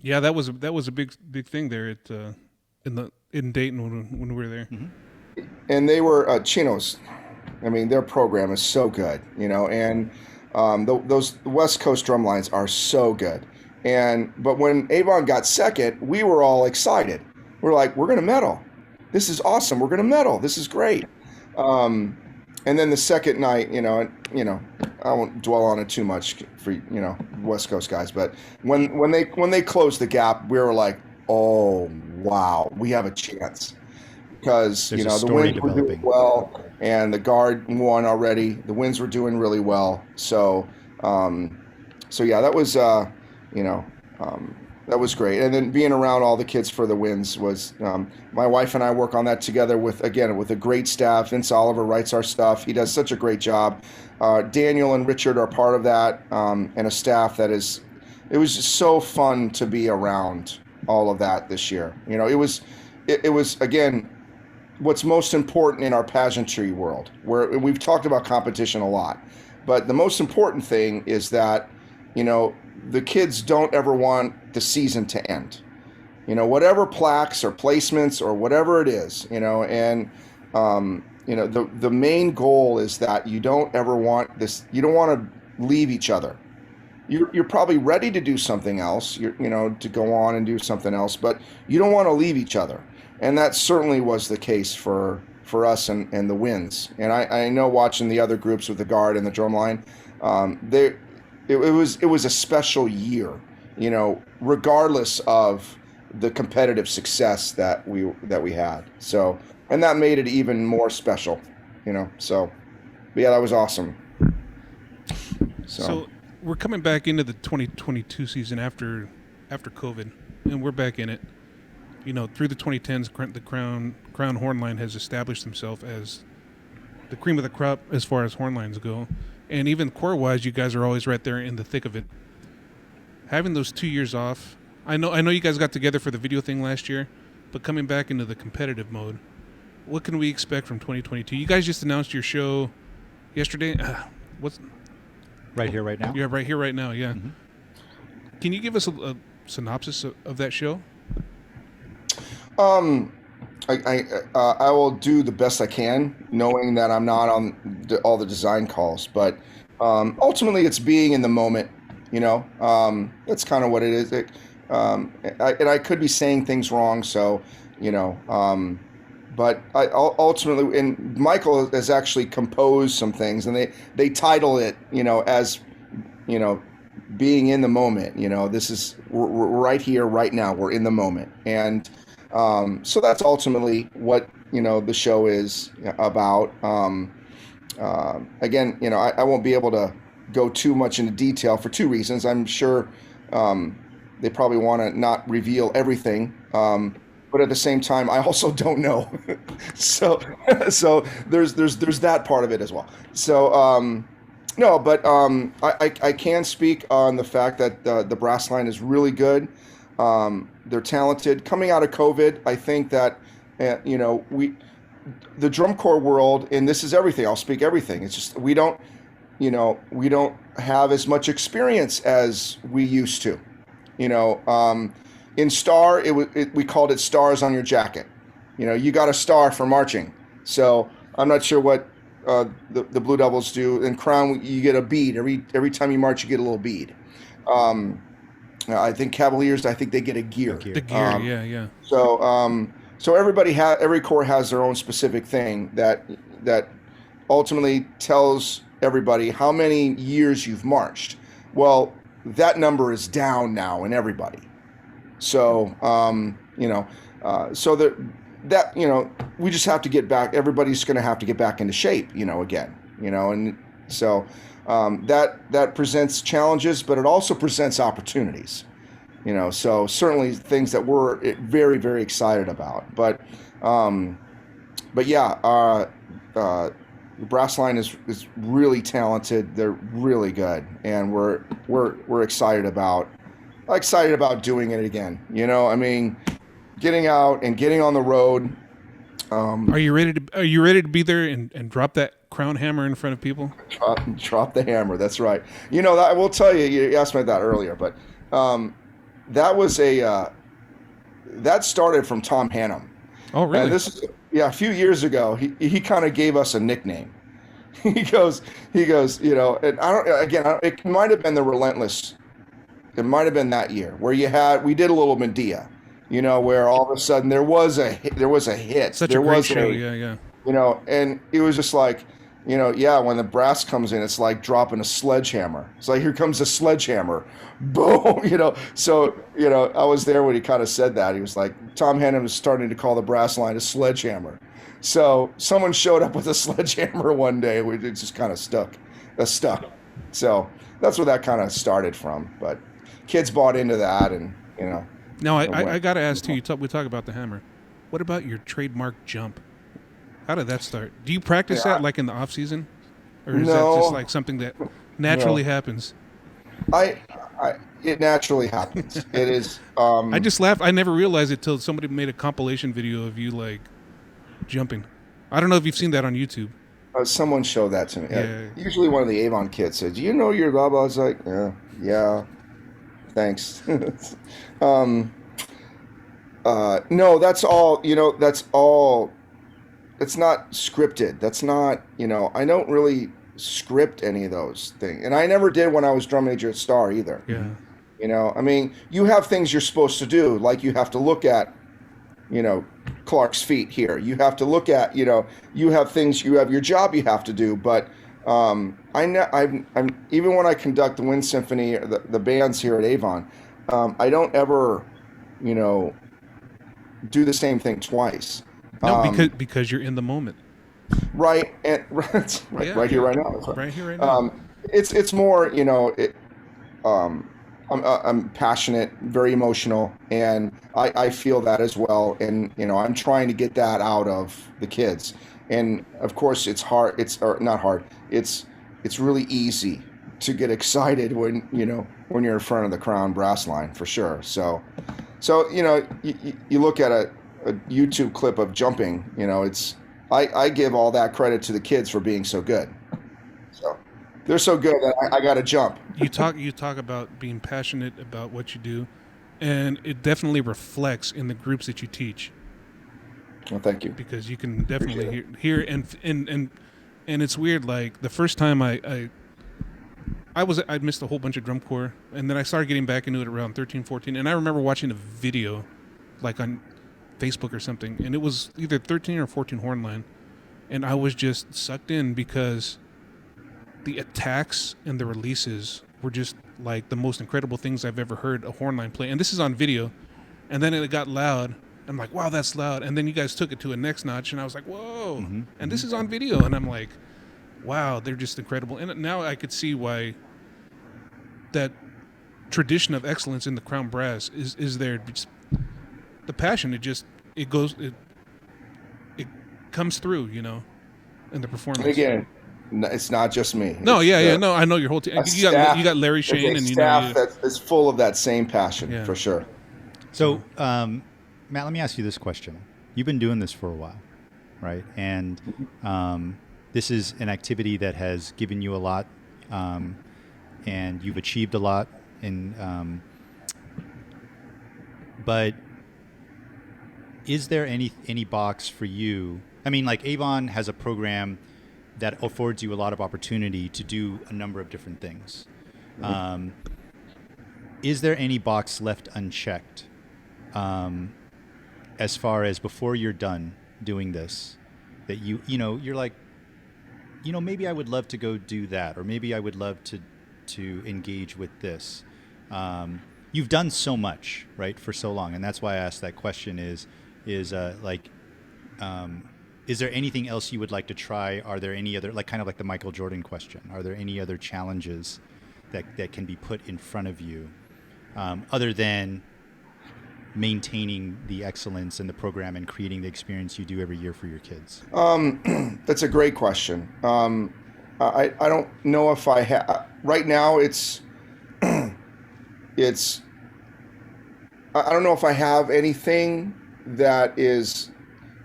Yeah, that was a big thing there at in Dayton when we were there. Mm-hmm. And they were Chinos. I mean, their program is so good, and those West Coast drum lines are so good. But when Avon got second, we were all excited. We're like, we're going to medal. This is awesome. We're going to medal. This is great. And then the second night, I won't dwell on it too much for West Coast guys, but when they closed the gap, we were like, oh wow, we have a chance because There's a the story Winds were doing developing. well, and the Guard won already. The Winds were doing really well, so yeah, that was that was great. And then being around all the kids for the Winds was my wife and I work on that together with a great staff. Vince Oliver writes our stuff. He does such a great job. Daniel and Richard are part of that, and a staff that is. It was just so fun to be around all of that this year. It was again what's most important in our pageantry world, where we've talked about competition a lot, but the most important thing is that the kids don't ever want the season to end. Whatever plaques or placements or whatever it is, and the main goal is that you don't ever want this. You don't want to leave each other. You're probably ready to do something else, to go on and do something else, but you don't want to leave each other. And that certainly was the case for us and the Winds. And I know watching the other groups with the Guard and the Drumline, it was a special year, regardless of the competitive success that we had. So, and that made it even more special, So, but yeah, that was awesome. So we're coming back into the 2022 season after COVID, and we're back in it. Through the 2010s, the Crown Horn Line has established himself as the cream of the crop as far as horn lines go. And even core-wise, you guys are always right there in the thick of it. Having those 2 years off, I know you guys got together for the video thing last year, but coming back into the competitive mode, what can we expect from 2022? You guys just announced your show yesterday. What's Right here, right now? Yeah, right here, right now, yeah. Mm-hmm. Can you give us a synopsis of that show? I will do the best I can, knowing that I'm not on all the design calls. But ultimately, it's being in the moment. That's kind of what it is. And I could be saying things wrong, so but I ultimately, and Michael has actually composed some things, and they title it, as being in the moment. This is we're right here, right now. We're in the moment, and so that's ultimately what the show is about. Again, I won't be able to go too much into detail for two reasons. I'm sure they probably want to not reveal everything, but at the same time, I also don't know. so there's that part of it as well. So no, but I can speak on the fact that the brass line is really good. They're talented. Coming out of COVID, I think that the drum corps world, and this is everything. I'll speak everything. It's just we don't have as much experience as we used to. In Star, we called it stars on your jacket. You got a star for marching. So I'm not sure what the Blue Devils do. In Crown, you get a bead every time you march. You get a little bead. I think Cavaliers, they get a gear. The gear, yeah. So every corps has their own specific thing that ultimately tells everybody how many years you've marched. Well, that number is down now in everybody. So we just have to get back. Everybody's going to have to get back into shape, again, and so that presents challenges, but it also presents opportunities, so certainly things that we're very, very excited about. But yeah, the brass line is really talented. They're really good, and we're excited about doing it again. Getting out and getting on the road. Are you ready to be there and drop that crown hammer in front of people? Drop the hammer. That's right. I will tell you. You asked me that earlier, but that was that started from Tom Hannum. Oh, really? And this is a few years ago. He kind of gave us a nickname. He goes. And it might have been the Relentless. It might have been that year where we did a little Medea. Where all of a sudden there was a hit. Such a great show, yeah. And it was just like, yeah, when the brass comes in, it's like dropping a sledgehammer. It's like, here comes a sledgehammer. Boom, So, I was there when he kind of said that. He was like, Tom Hennon was starting to call the brass line a sledgehammer. So someone showed up with a sledgehammer one day. It just kind of stuck. So that's where that kind of started from. But kids bought into that, and, Now, I got to ask, too, we talk about the hammer. What about your trademark jump? How did that start? Do you practice that like in the off season, or is that just like something that naturally happens? It naturally happens. It is. I just laughed. I never realized it till somebody made a compilation video of you like jumping. I don't know if you've seen that on YouTube. Someone showed that to me. Yeah. Usually, one of the Avon kids said, "Do you know your blah blah?" I was like, "Yeah, thanks." No, that's all. That's all. It's not scripted. That's not. I don't really script any of those things, and I never did when I was drum major at Star either. Yeah. I mean, you have things you're supposed to do, like you have to look at, Clark's feet here. You have to look at, you have things, you have your job you have to do. But I'm even when I conduct the Wind Symphony, or the bands here at Avon, I don't ever, do the same thing twice. No, because you're in the moment. Right, and right here, right now. Right here, right now. It's more, I'm passionate, very emotional, and I feel that as well. And I'm trying to get that out of the kids. And of course, it's hard. Or not hard. It's really easy to get excited when when you're in front of the Crown brass line, for sure. So you look at a YouTube clip of jumping. I give all that credit to the kids for being so good. So they're so good that I got to jump. You talk about being passionate about what you do, and it definitely reflects in the groups that you teach. Well, thank you. Because you can definitely hear and it's weird. Like the first time I missed a whole bunch of drum corps, and then I started getting back into it around 13, 14, and I remember watching a video, like on Facebook or something, and it was either 13 or 14 horn line, and I was just sucked in because the attacks and the releases were just like the most incredible things I've ever heard a horn line play. And this is on video, and then it got loud. I'm like, wow, that's loud. And then you guys took it to a next notch, and I was like, whoa. Mm-hmm. And this is on video, and I'm like, wow, they're just incredible. And now I could see why that tradition of excellence in the Crown Brass is there. Just the passion, it comes through, in the performance. And again, it's not just me. No, no, I know your whole team. You got Larry Shane, and staff that is full of that same passion, for sure. So, Matt, let me ask you this question. You've been doing this for a while, right? And this is an activity that has given you a lot, and you've achieved a lot. But is there any box for you? I mean, like Avon has a program that affords you a lot of opportunity to do a number of different things. Is there any box left unchecked as far as before you're done doing this, that you're like, maybe I would love to go do that, or maybe I would love to engage with this. You've done so much, right, for so long, and that's why I asked that question is there anything else you would like to try? Are there any other, kind of like the Michael Jordan question, are there any other challenges that can be put in front of you other than maintaining the excellence in the program and creating the experience you do every year for your kids? That's a great question. I don't know if I have, right now it's, I don't know if I have anything that is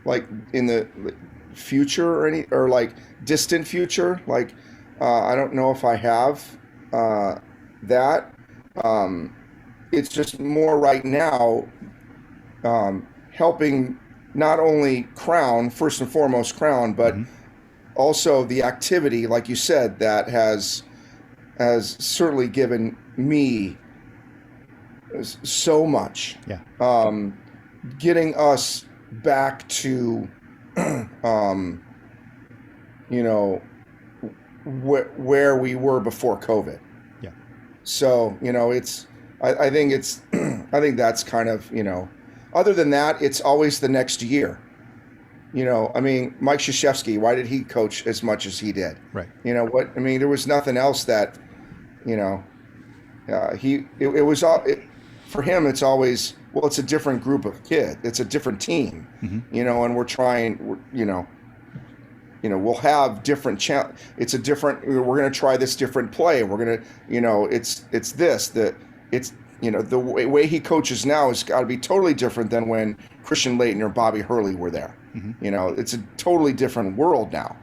like in the future or like distant future. Like, I don't know if I have that. It's just more right now helping not only Crown, first and foremost Crown, but also the activity, like you said, that has certainly given me so much. Yeah. Getting us back to, where we were before COVID. Yeah. So, I think it's, I think that's kind of, other than that, it's always the next year. I mean, Mike Krzyzewski, why did he coach as much as he did? Right. There was nothing else that, it was all, for him, it's always, well, it's a different group of kids. It's a different team, and we're trying, we'll have different it's a different, we're going to try this different play. We're going to, it's this, the way he coaches now has got to be totally different than when Christian Layton or Bobby Hurley were there. It's a totally different world now.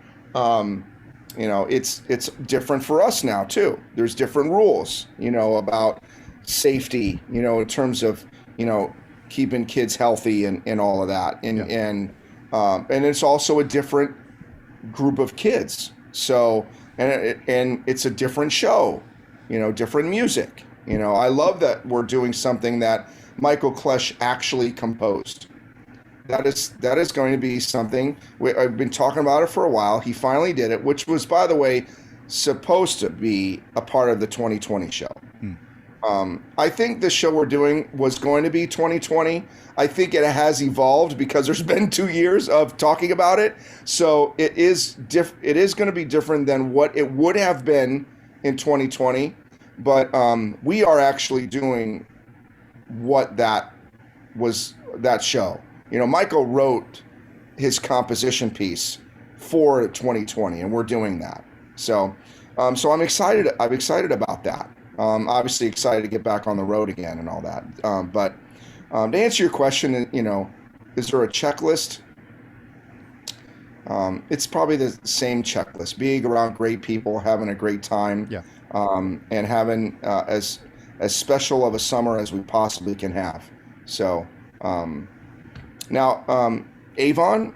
It's different for us now too. There's different rules, about safety, in terms of, keeping kids healthy and all of that. And it's also a different group of kids. So, and it's a different show, different music. I love that we're doing something that Michael Klesch actually composed. That is going to be something I've been talking about it for a while. He finally did it, which was, by the way, supposed to be a part of the 2020 show. I think the show we're doing was going to be 2020. I think it has evolved because there's been 2 years of talking about it. So it is going to be different than what it would have been in 2020. But we are actually doing what that show. Michael wrote his composition piece for 2020, and we're doing that. So I'm excited. I'm excited about that. Obviously excited to get back on the road again and all that. But to answer your question, is there a checklist? It's probably the same checklist: being around great people, having a great time, and having as special of a summer as we possibly can have. So. Now, Avon,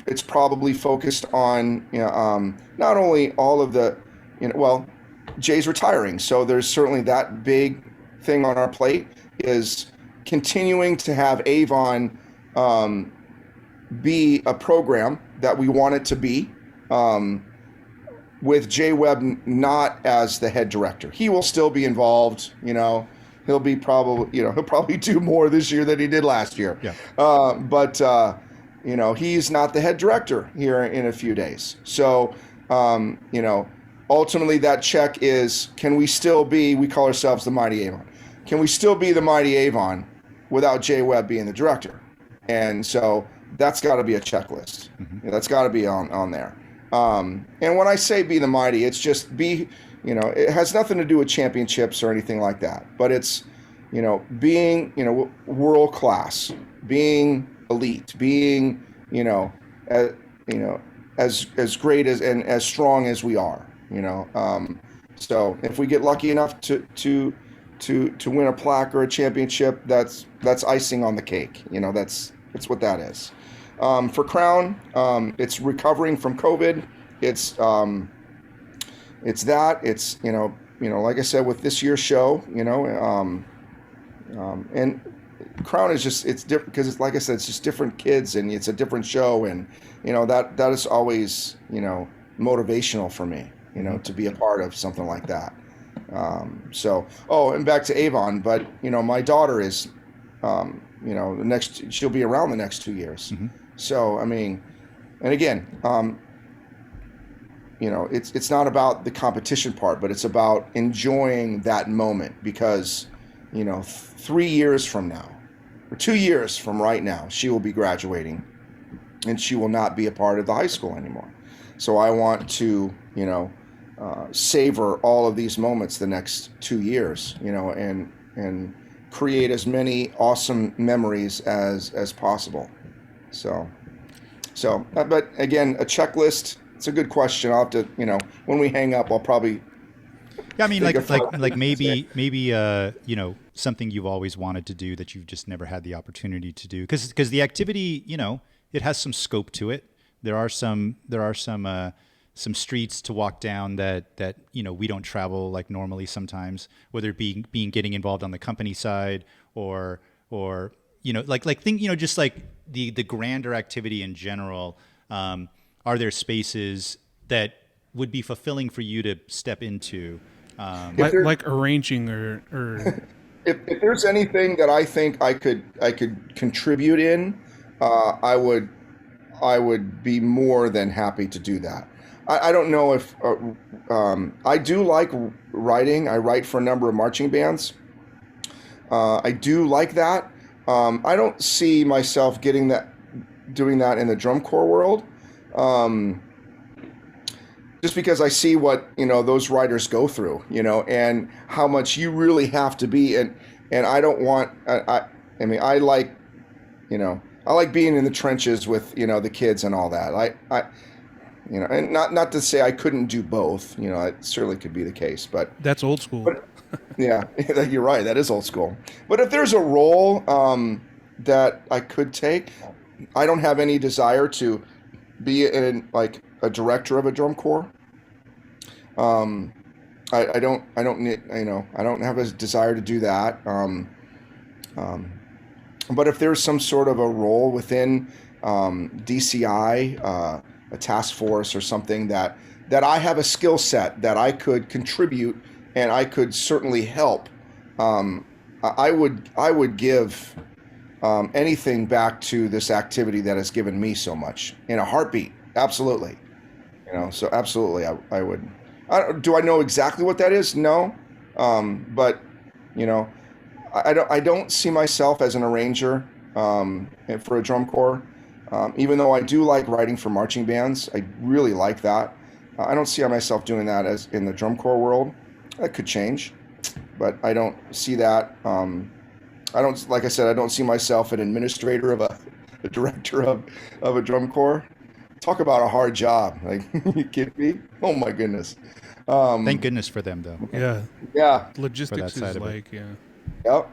it's probably focused on not only all of the, Jay's retiring, so there's certainly that big thing on our plate is continuing to have Avon be a program that we want it to be, with Jay Webb not as the head director. He will still be involved, He'll be he'll probably do more this year than he did last year. Yeah. But he's not the head director here in a few days. So, ultimately that check is, can we still be, we call ourselves the Mighty Avon. Can we still be the Mighty Avon without Jay Webb being the director? And so that's got to be a checklist. That's got to be on there. And when I say be the Mighty, it's just be, it has nothing to do with championships or anything like that, but it's, being, world class, being elite, being, as great as and as strong as we are, So if we get lucky enough to win a plaque or a championship, that's icing on the cake. That's what that is. For Crown, it's recovering from COVID. It's like I said, with this year's show, and Crown is just, it's different because it's, like I said, it's just different kids and it's a different show. And, that is always, motivational for me, to be a part of something like that. And back to Avon, but, my daughter is, she'll be around the next 2 years. So, I mean, and again, it's not about the competition part, but it's about enjoying that moment because, 3 years from now or 2 years from right now, she will be graduating and she will not be a part of the high school anymore. So I want to, savor all of these moments the next 2 years, and create as many awesome memories as possible. So, but again, a checklist. It's a good question. I'll have to, when we hang up, I'll probably. Yeah, I mean, maybe something you've always wanted to do that you've just never had the opportunity to do, because the activity, it has some scope to it. There are some streets to walk down that we don't travel like normally sometimes, whether it be getting involved on the company side or just like the grander activity in general. Are there spaces that would be fulfilling for you to step into? Like arranging or If there's anything that I think I could contribute in, I would be more than happy to do that. I don't know if I do like writing. I write for a number of marching bands. I do like that. I don't see myself doing that in the drum corps world. Just because I see what those writers go through, and how much you really have to be, and I don't want. I mean, I like being in the trenches with the kids and all that. And not to say I couldn't do both. It certainly could be the case, but that's old school. But, yeah, you're right. That is old school. But if there's a role that I could take, I don't have any desire to be in like a director of a drum corps. I don't need, I don't have a desire to do that. But if there's some sort of a role within DCI, a task force or something that I have a skill set that I could contribute and I could certainly help, I would give anything back to this activity that has given me so much in a heartbeat. Absolutely. So absolutely, I would. Do I know exactly what that is? No. But, I don't see myself as an arranger for a drum corps. Even though I do like writing for marching bands, I really like that. I don't see myself doing that as in the drum corps world. That could change, but I don't see that. Like I said, I don't see myself an administrator of a director of a drum corps. Talk about a hard job. Like, you kidding me? Oh my goodness. Thank goodness for them, though. Yeah. Logistics is like, yeah. Yep.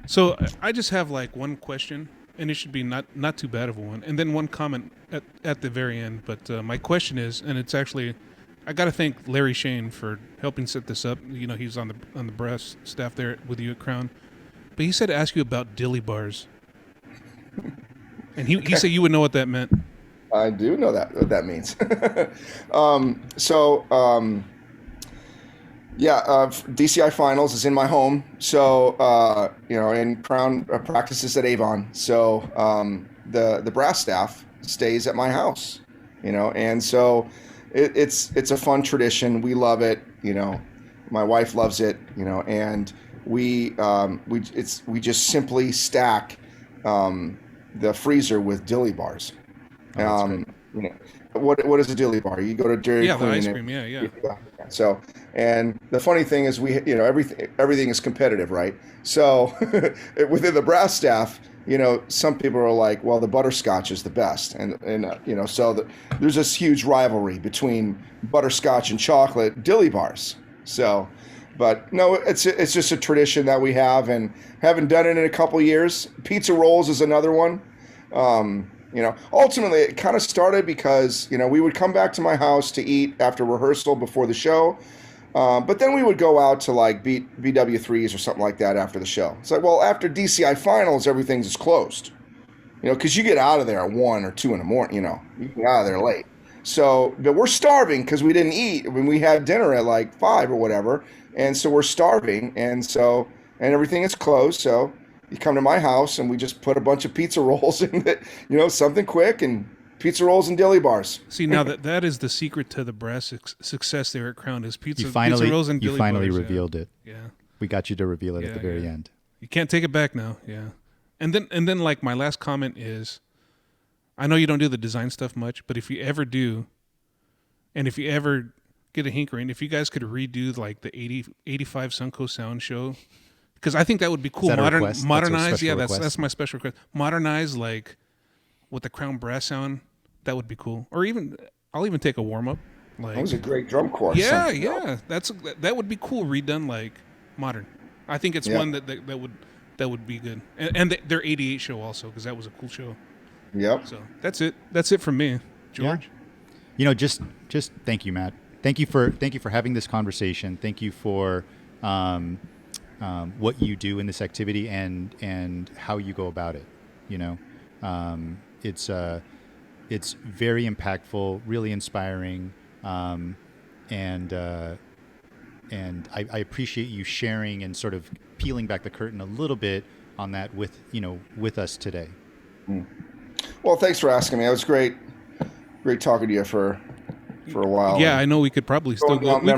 So I just have like one question, and it should be not too bad of a one, and then one comment at the very end. But my question is, and it's actually, I got to thank Larry Shane for helping set this up. He's on the brass staff there with you at Crown, but he said to ask you about dilly bars, and he said you would know what that meant. I do know what that means. DCI finals is in my home. So, and Crown practices at Avon. So, the brass staff stays at my house, and so it's a fun tradition. We love it. My wife loves it, and we just simply stack, the freezer with dilly bars. What is a dilly bar? You go to Dairy Queen. The ice cream. Yeah. So, and the funny thing is, everything is competitive, right? So, within the brass staff, some people are like, well, the butterscotch is the best, and so there's this huge rivalry between butterscotch and chocolate dilly bars. So, but no, it's just a tradition that we have, and haven't done it in a couple years. Pizza rolls is another one. Ultimately it kind of started because, we would come back to my house to eat after rehearsal before the show. But then we would go out to like BW3s or something like that after the show. It's like, well, after DCI finals, everything's just closed, cause you get out of there at 1 or 2 in the morning, you get out of there late. So, but we're starving cause we didn't eat when we had dinner at like 5 or whatever. And so we're starving. And everything is closed. So you come to my house and we just put a bunch of pizza rolls in it, something quick, and pizza rolls and dilly bars. See, now that is the secret to the brass success there at Crown is pizza rolls and dilly bars. You finally revealed it. Yeah. We got you to reveal it at the very end. You can't take it back now. Yeah. And then like my last comment is, I know you don't do the design stuff much, but if you ever do, and if you ever get a hankering, if you guys could redo like the 85 Sunco Sound show, because I think that would be cool. Modernize, that's my special request. Modernize like with the Crown brass sound. That would be cool. Or I'll even take a warm up. Like, that was a great drum corps. Yeah. That would be cool. Redone like modern. I think it's one that would be good. And their 88 show also, because that was a cool show. Yep. So that's it. That's it from me, George. Yeah. Just thank you, Matt. Thank you for having this conversation. Thank you for what you do in this activity and how you go about it. It's very impactful, really inspiring. and I appreciate you sharing and sort of peeling back the curtain a little bit on that with us today. Well, thanks for asking me. It was great talking to you for a while. Yeah, I know we could probably still go. We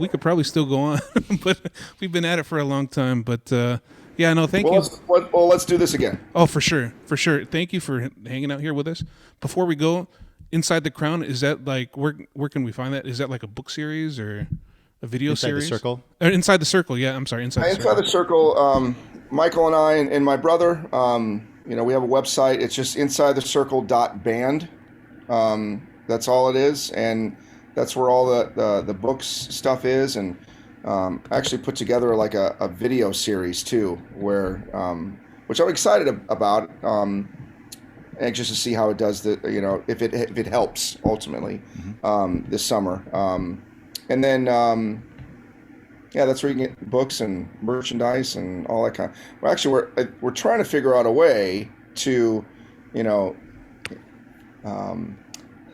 could probably still go on, but we've been at it for a long time. But yeah, no, thank you. Let's do this again. Oh, for sure. Thank you for hanging out here with us. Before we go, Inside the Crown, is that like where can we find that? Is that like a book series or a video series? Inside the Circle. Inside the Circle. Yeah, I'm sorry. Inside the Circle. Michael and I and my brother. We have a website. It's just insidethecircle.band. That's all it is, and that's where all the books stuff is. And actually put together like a video series too, where which I'm excited about. Anxious to see how it does. If it helps ultimately this summer. And then that's where you can get books and merchandise and all that kind of. Well, actually, we're trying to figure out a way to,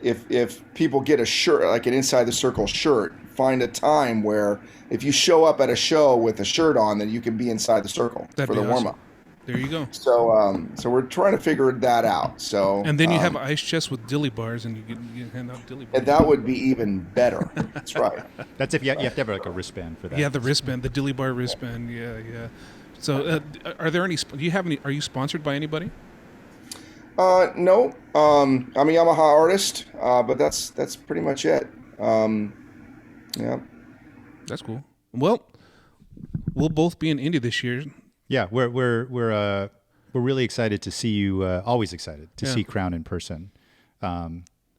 if people get a shirt, like an Inside the Circle shirt, find a time where if you show up at a show with a shirt on, then you can be inside the circle for the warm up. There you go. So we're trying to figure that out. So and then you have an ice chest with dilly bars, and you hand out dilly bars. And that would be even better. That's right. That's if you have to have like a wristband for that. Yeah, the wristband, the dilly bar wristband. Yeah. So are there any? Do you have any? Are you sponsored by anybody? No. I'm a Yamaha artist, but that's pretty much it. Yeah. That's cool. Well, we'll both be in Indy this year. Yeah, we're really excited to see you. Always excited to see Crown in person.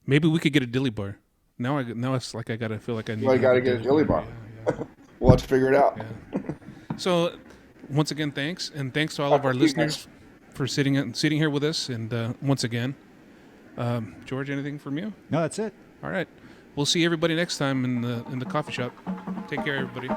Maybe we could get a dilly bar. Now it's like I feel like I need. Well, I gotta get a dilly bar. Yeah. We'll have to figure it out. Yeah. So, once again, thanks, and thanks to all of our listeners for sitting here with us. And once again, George, anything from you? No, that's it. All right, we'll see everybody next time in the coffee shop. Take care, everybody.